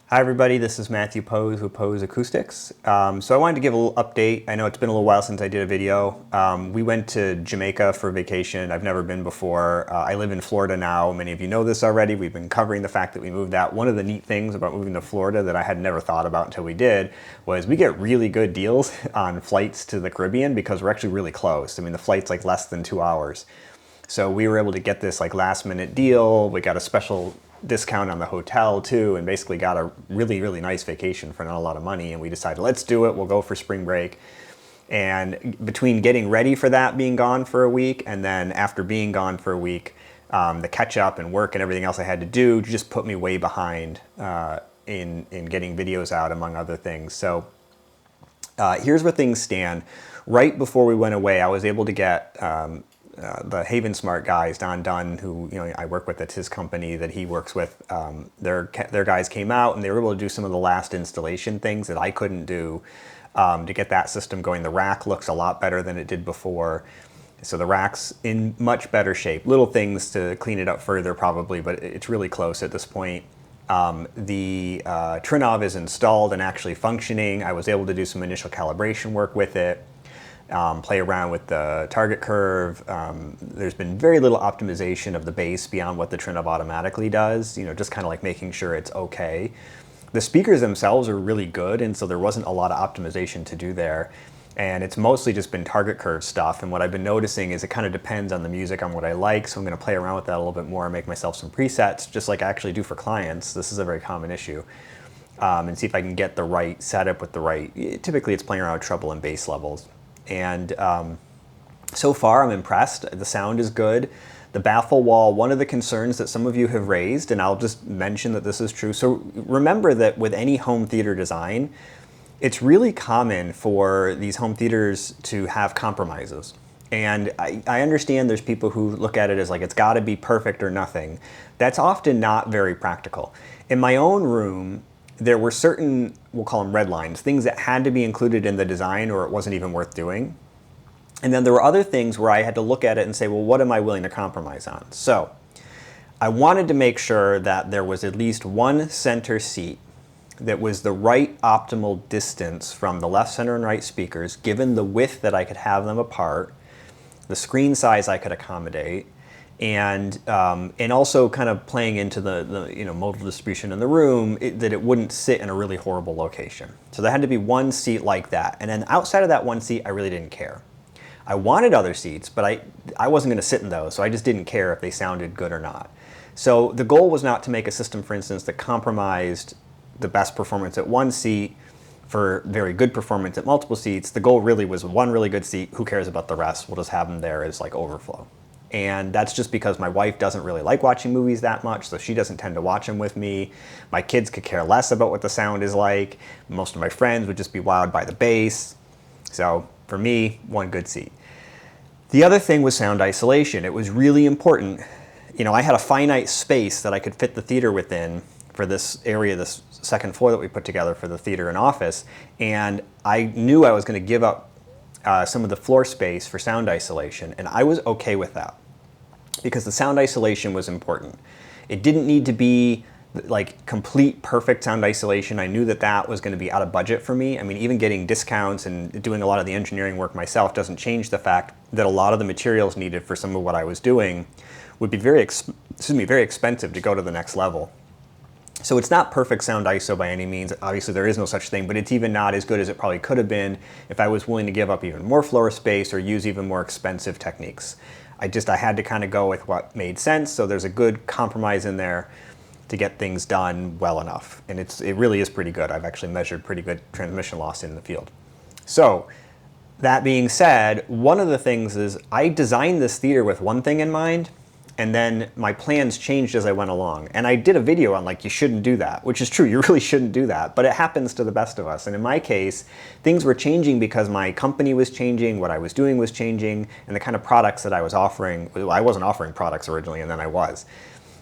Hi everybody, this is Matthew Poes with Poes Acoustics. So I wanted to give a little update. I know it's been a little while since I did a video. We went to Jamaica for vacation. I've never been before. I live in Florida now. Many of you know this already. We've been covering the fact that we moved out. One of the neat things about moving to Florida that I had never thought about until we did was we get really good deals on flights to the Caribbean because we're actually really close. I mean, the flight's like less than 2 hours. So we were able to get this like last minute deal. We got a special discount on the hotel too, and basically got a really nice vacation for not a lot of money. And we decided, let's do it. We'll go for spring break. And between getting ready for that, being gone for a week, and then after being gone for a week, the catch up and work and everything else I had to do just put me way behind in getting videos out, among other things. So here's where things stand. Right before we went away, I was able to get the Haven Smart guys, Don Dunn, who I work with, that's his company that he works with. Their guys came out and they were able to do some of the last installation things that I couldn't do to get that system going. The rack looks a lot better than it did before. So the rack's in much better shape. Little things to clean it up further probably, but it's really close at this point. The Trinnov is installed and actually functioning. I was able to do some initial calibration work with it. Play around with the target curve. There's been very little optimization of the bass beyond what the Trinov automatically does, just kind of like making sure it's okay. The speakers themselves are really good, and so there wasn't a lot of optimization to do there. And it's mostly just been target curve stuff, and what I've been noticing is it kind of depends on the music, on what I like, so I'm going to play around with that a little bit more and make myself some presets, just like I actually do for clients. This is a very common issue. And see if I can get the right setup with the right, typically it's playing around with treble and bass levels. And so far I'm impressed. The sound is good. The baffle wall, one of the concerns that some of you have raised, and I'll just mention that this is true. So remember that with any home theater design, it's really common for these home theaters to have compromises. And I understand there's people who look at it as like it's got to be perfect or nothing. That's often not very practical. In my own room, there were certain, we'll call them red lines, things that had to be included in the design or it wasn't even worth doing. And then there were other things where I had to look at it and say, well, what am I willing to compromise on? So I wanted to make sure that there was at least one center seat that was the right optimal distance from the left, center, and right speakers, given the width that I could have them apart, the screen size I could accommodate, and also kind of playing into the modal distribution in the room, that it wouldn't sit in a really horrible location. So there had to be one seat like that. And then outside of that one seat, I really didn't care. I wanted other seats, but I wasn't going to sit in those, so I just didn't care if they sounded good or not. So the goal was not to make a system, for instance, that compromised the best performance at one seat for very good performance at multiple seats. The goal really was one really good seat. Who cares about the rest? We'll just have them there as like overflow. And that's just because my wife doesn't really like watching movies that much, so she doesn't tend to watch them with me. My kids could care less about what the sound is like. Most of my friends would just be wowed by the bass. So for me, one good seat. The other thing was sound isolation. It was really important. I had a finite space that I could fit the theater within for this area, this second floor that we put together for the theater and office, and I knew I was going to give up some of the floor space for sound isolation, and I was okay with that because the sound isolation was important. It didn't need to be like complete perfect sound isolation. I knew that that was going to be out of budget for me. I mean, even getting discounts and doing a lot of the engineering work myself doesn't change the fact that a lot of the materials needed for some of what I was doing would be very expensive to go to the next level. So it's not perfect sound ISO by any means. Obviously there is no such thing, but it's even not as good as it probably could have been if I was willing to give up even more floor space or use even more expensive techniques. I had to kind of go with what made sense, so there's a good compromise in there to get things done well enough. And it really is pretty good. I've actually measured pretty good transmission loss in the field. So that being said, one of the things is I designed this theater with one thing in mind, and then my plans changed as I went along. And I did a video on like, you shouldn't do that, which is true, you really shouldn't do that, but it happens to the best of us. And in my case, things were changing because my company was changing, what I was doing was changing, and the kind of products that I was offering, I wasn't offering products originally, and then I was.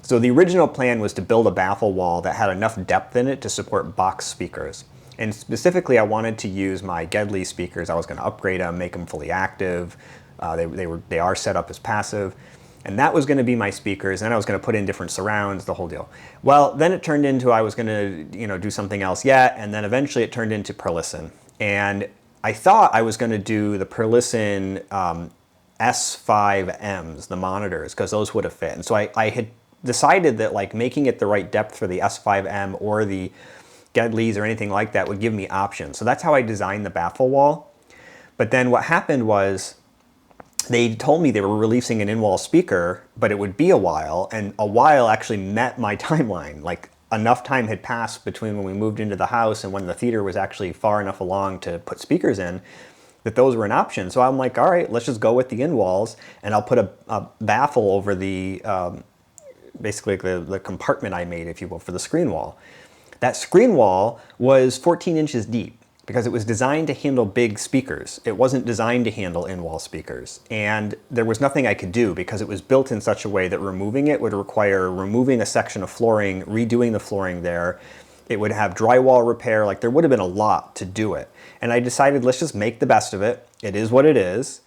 So the original plan was to build a baffle wall that had enough depth in it to support box speakers. And specifically, I wanted to use my Gedley speakers. I was gonna upgrade them, make them fully active. They are set up as passive. And that was going to be my speakers, and I was going to put in different surrounds, the whole deal. Well, then it turned into I was going to, do something else yet, and then eventually it turned into Perlisten. And I thought I was going to do the Perlisten S5Ms, the monitors, because those would have fit. And so I had decided that like making it the right depth for the S5M or the Gedleys or anything like that would give me options. So that's how I designed the baffle wall. But then what happened was they told me they were releasing an in-wall speaker, but it would be a while, and a while actually met my timeline. Like enough time had passed between when we moved into the house and when the theater was actually far enough along to put speakers in that those were an option. So I'm like, all right, let's just go with the in-walls, and I'll put a baffle over the, basically the compartment I made, if you will, for the screen wall. That screen wall was 14 inches deep because it was designed to handle big speakers. It wasn't designed to handle in-wall speakers. And there was nothing I could do because it was built in such a way that removing it would require removing a section of flooring, redoing the flooring there. It would have drywall repair, like there would have been a lot to do it. And I decided, let's just make the best of it. It is what it is.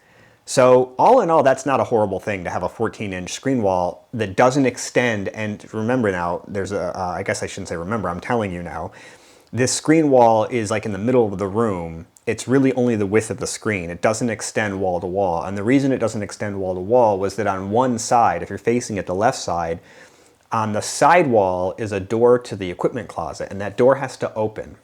So all in all, that's not a horrible thing to have a 14-inch screen wall that doesn't extend. And remember now, there's a, I guess I shouldn't say remember, I'm telling you now, this screen wall is like in the middle of the room. It's really only the width of the screen. It doesn't extend wall to wall. And the reason it doesn't extend wall to wall was that on one side, if you're facing it the left side, on the side wall is a door to the equipment closet, and that door has to open.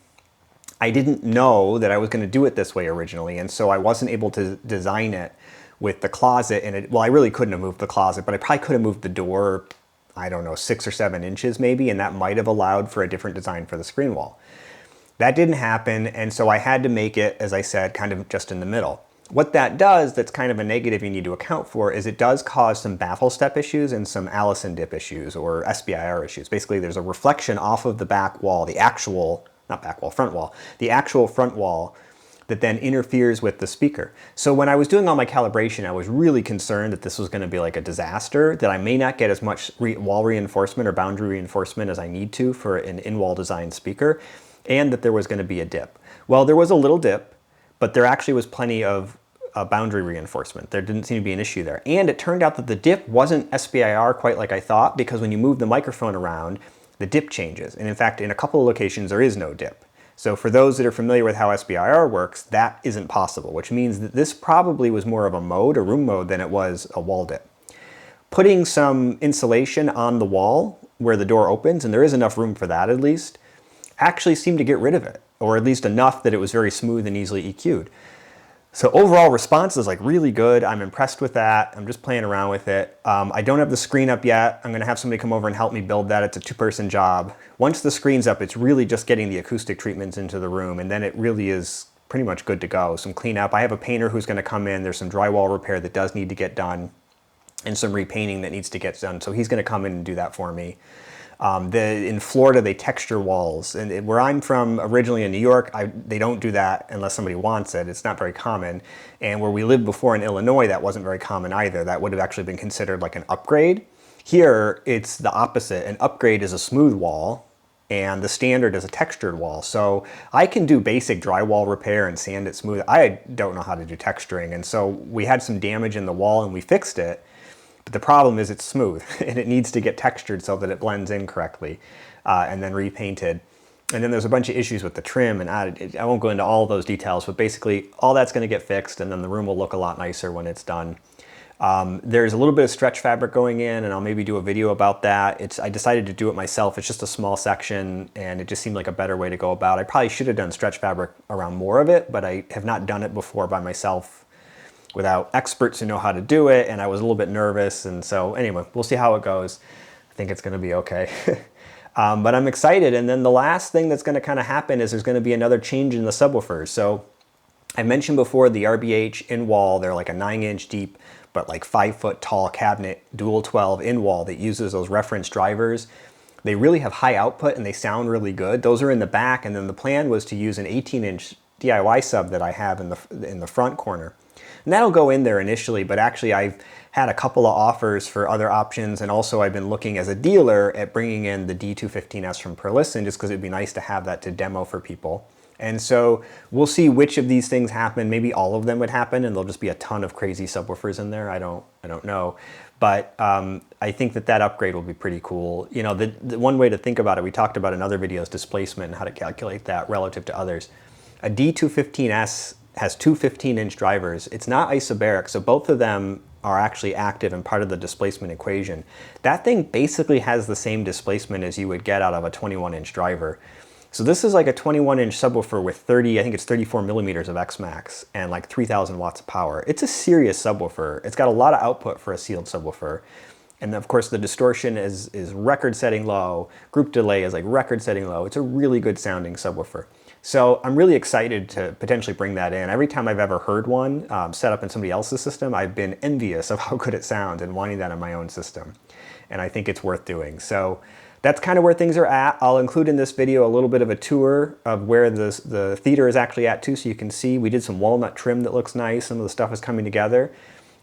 I didn't know that I was going to do it this way originally, and so I wasn't able to design it with the closet in it. Well, I really couldn't have moved the closet, but I probably could have moved the door, I don't know, 6 or 7 inches maybe, and that might have allowed for a different design for the screen wall. That didn't happen, and so I had to make it, as I said, kind of just in the middle. What that does, that's kind of a negative you need to account for, is it does cause some baffle step issues and some Allison dip issues or SBIR issues. Basically, there's a reflection off of the back wall, the actual, not back wall, front wall, the actual front wall that then interferes with the speaker. So when I was doing all my calibration, I was really concerned that this was going to be like a disaster, that I may not get as much wall reinforcement or boundary reinforcement as I need to for an in-wall design speaker, and that there was going to be a dip. Well, there was a little dip, but there actually was plenty of boundary reinforcement. There didn't seem to be an issue there. And it turned out that the dip wasn't SBIR quite like I thought, because when you move the microphone around, the dip changes. And in fact, in a couple of locations, there is no dip. So for those that are familiar with how SBIR works, that isn't possible, which means that this probably was more of a mode, a room mode, than it was a wall dip. Putting some insulation on the wall where the door opens, and there is enough room for that at least, actually seemed to get rid of it, or at least enough that it was very smooth and easily EQ'd. So overall response is like really good. I'm impressed with that. I'm just playing around with it. I don't have the screen up yet. I'm gonna have somebody come over and help me build that. It's a 2-person job. Once the screen's up, it's really just getting the acoustic treatments into the room, and then it really is pretty much good to go. Some cleanup. I have a painter who's gonna come in. There's some drywall repair that does need to get done, and some repainting that needs to get done. So he's gonna come in and do that for me. In Florida, they texture walls, and where I'm from originally in New York, they don't do that unless somebody wants it. It's not very common. And where we lived before in Illinois, that wasn't very common either. That would have actually been considered like an upgrade. Here, it's the opposite. An upgrade is a smooth wall, and the standard is a textured wall. So I can do basic drywall repair and sand it smooth. I don't know how to do texturing, and so we had some damage in the wall and we fixed it. But the problem is it's smooth and it needs to get textured so that it blends in correctly and then repainted. And then there's a bunch of issues with the trim, and I won't go into all of those details, but basically all that's gonna get fixed, and then the room will look a lot nicer when it's done. There's a little bit of stretch fabric going in, and I'll maybe do a video about that. I decided to do it myself. It's just a small section, and it just seemed like a better way to go about it. I probably should have done stretch fabric around more of it, but I have not done it before by myself without experts who know how to do it, and I was a little bit nervous, and so anyway, we'll see how it goes. I think it's gonna be okay. But I'm excited, and then the last thing that's gonna kind of happen is there's gonna be another change in the subwoofers. So I mentioned before the RBH in-wall, they're like a 9-inch deep, but like 5-foot tall cabinet, dual 12 in-wall that uses those reference drivers. They really have high output and they sound really good. Those are in the back, and then the plan was to use an 18-inch DIY sub that I have in the front corner. And that'll go in there initially, but actually I've had a couple of offers for other options, and also I've been looking as a dealer at bringing in the D215S from Perlisten, just because it'd be nice to have that to demo for people. And so we'll see which of these things happen. Maybe all of them would happen and there'll just be a ton of crazy subwoofers in there. I don't know. but I think that upgrade will be pretty cool. You know, the one way to think about it, we talked about in other videos, displacement and how to calculate that relative to others. A D215S has two 15-inch drivers. It's not isobaric, so both of them are actually active and part of the displacement equation. That thing basically has the same displacement as you would get out of a 21-inch driver. So this is like a 21-inch subwoofer with 30, I think it's 34 millimeters of X-Max and like 3,000 watts of power. It's a serious subwoofer. It's got a lot of output for a sealed subwoofer. And of course the distortion is record-setting low. Group delay is like record-setting low. It's a really good sounding subwoofer. So I'm really excited to potentially bring that in. Every time I've ever heard one set up in somebody else's system, I've been envious of how good it sounds and wanting that in my own system. And I think it's worth doing. So that's kind of where things are at. I'll include in this video a little bit of a tour of where the theater is actually at too, so you can see. We did some walnut trim that looks nice. Some of the stuff is coming together.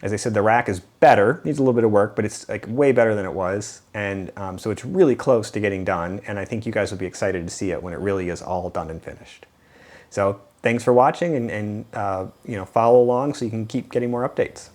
As I said, the rack is better, needs a little bit of work, but it's like way better than it was. And so it's really close to getting done. And I think you guys will be excited to see it when it really is all done and finished. So thanks for watching, and you know, follow along so you can keep getting more updates.